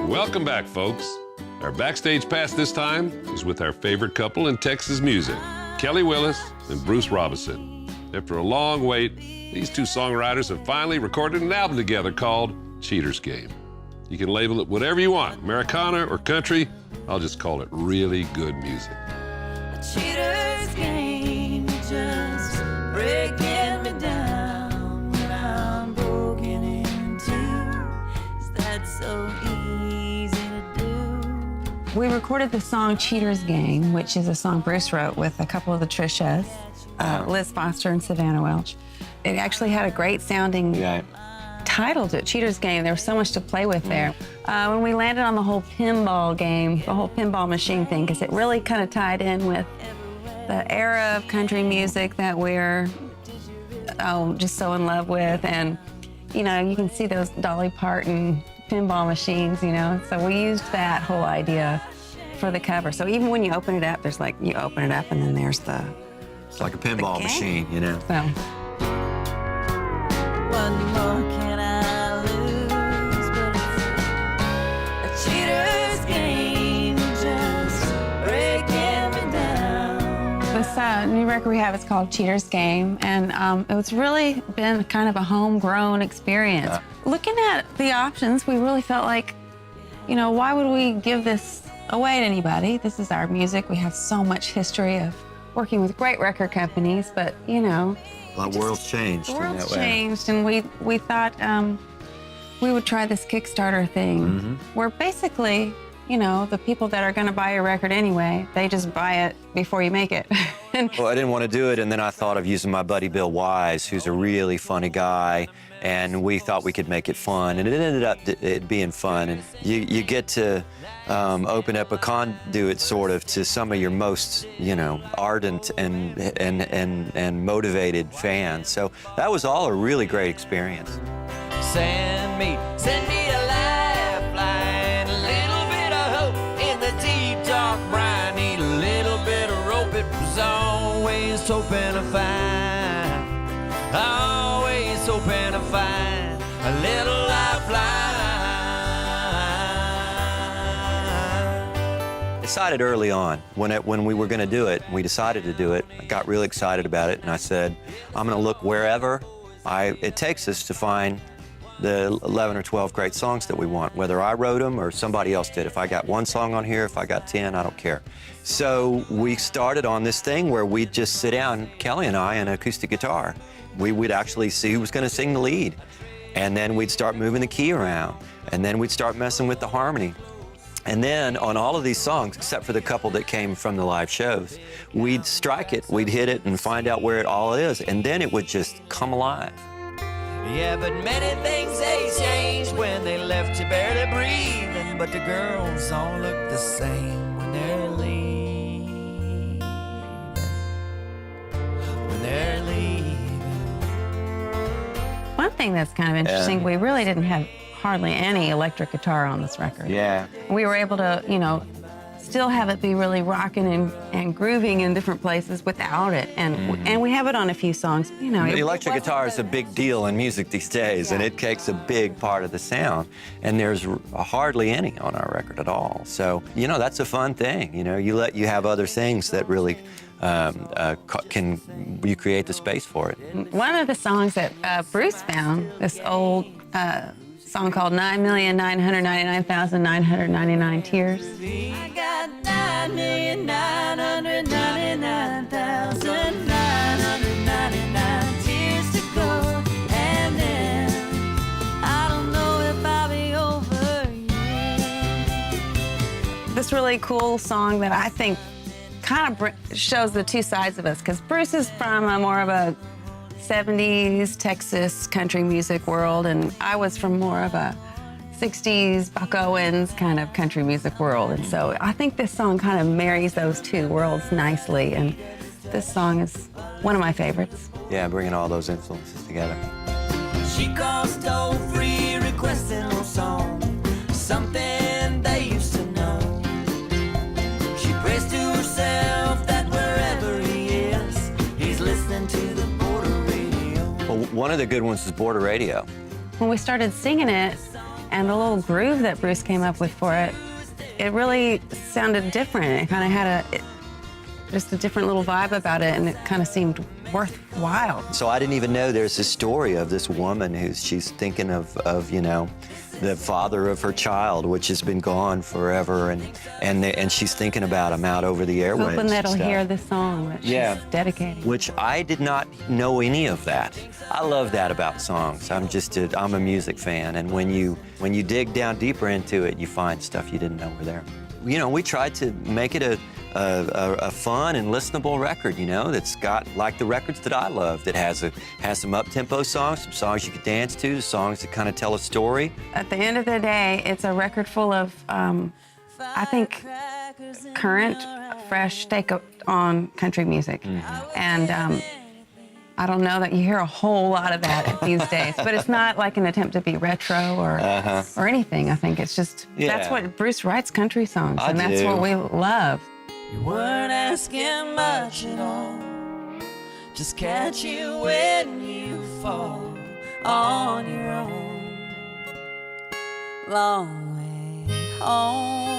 Welcome back, folks. Our Backstage Pass this time is with our favorite couple in Texas music, Kelly Willis and Bruce Robison. After a long wait, these two songwriters have finally recorded an album together called Cheater's Game. You can label it whatever you want, Americana or country. I'll just call it really good music. A cheater's game, just breaking me down when I'm broken into. Is that so easy to do? We recorded the song Cheater's Game, which is a song Bruce wrote with a couple of the Trishas, Liz Foster and Savannah Welch. It actually had a great sounding title to it, Cheater's Game. There was so much to play with there. When we landed on the whole pinball game, the whole pinball machine thing, because it really kind of tied in with the era of country music that we're just so in love with. And, you know, you can see those Dolly Parton pinball machines, you know, so we used that whole idea for the cover. So even when you open it up, there's like, you open it up and then there's it's like a pinball machine, you know. So. What more can I lose? But it's a cheater's game, just breaking me down. This new record we have is called Cheater's Game, and it's really been kind of a homegrown experience. Looking at the options, we really felt like, you know, why would we give this away to anybody? This is our music. We have so much history of working with great record companies, but, you know, The world's changed. The world's changed, and we thought we would try this Kickstarter thing, where basically, you know, the people that are going to buy your record anyway, they just buy it before you make it. Well, I didn't want to do it, and then I thought of using my buddy Bill Wise, who's a really funny guy, and we thought we could make it fun, and it ended up it being fun. And you get to open up a conduit, sort of, to some of your most, you know, ardent and motivated fans. So that was all a really great experience. Send me a lifeline, a little bit of hope in the deep dark brine. Need a little bit of rope, it was always hoping to find, always hoping to find a little lifeline. Decided early on, when we were going to do it, we decided to do it. I got really excited about it, and I said, I'm going to look wherever it takes us to find the 11 or 12 great songs that we want, whether I wrote them or somebody else did. If I got one song on here, if I got 10, I don't care. So we started on this thing where we'd just sit down, Kelly and I, and an acoustic guitar. We would actually see who was going to sing the lead, and then we'd start moving the key around, and then we'd start messing with the harmony. And then on all of these songs, except for the couple that came from the live shows, we'd strike it, we'd hit it, and find out where it all is, and then it would just come alive. Yeah, but many things they changed when they left you barely breathing. But the girls all look the same when they're leaving. When they're leaving. One thing that's kind of interesting, we really didn't have hardly any electric guitar on this record. Yeah. We were able to, you know, still have it be really rocking and grooving in different places without it. And we have it on a few songs, you know. The electric guitar is a big deal in music these days, and it takes a big part of the sound. And there's hardly any on our record at all. So, you know, that's a fun thing. You know, you have other things that really you create the space for it. One of the songs that Bruce found, this old song called 9,999,999 Tears. I got 9,999,999 tears to go, and then I don't know if I'll be over you. This really cool song that I think kind of shows the two sides of us, because Bruce is from more of a 70s Texas country music world, and I was from more of a 60s Buck Owens kind of country music world. And so I think this song kind of marries those two worlds nicely, and this song is one of my favorites. Yeah, bringing all those influences together. She calls toll-free requesting a song, something they used to know. She prays to herself that wherever he is, he's listening to the border radio. Well, one of the good ones is Border Radio. when we started singing it and the little groove that Bruce came up with for it, it really sounded different. It kind of had just a different little vibe about it, and it kind of seemed worthwhile. So I didn't even know there's this story of this woman she's thinking of you know, the father of her child, which has been gone forever, and she's thinking about him out over the airwaves. Hoping that he'll and stuff. hear this song that she's dedicating. Which I did not know any of that. I love that about songs. I'm a music fan, and when you dig down deeper into it, you find stuff you didn't know were there. You know, we tried to make it a fun and listenable record, you know, that's got, like the records that I love, that has some up-tempo songs, some songs you could dance to, songs that kind of tell a story. At the end of the day, it's a record full of, I think, current, fresh take on country music. Mm-hmm. And I don't know that you hear a whole lot of that these days, but it's not like an attempt to be retro or anything. I think it's just, that's what Bruce writes, country songs, and that's what we love. You weren't asking much at all, just catch you when you fall on your own. Long way home.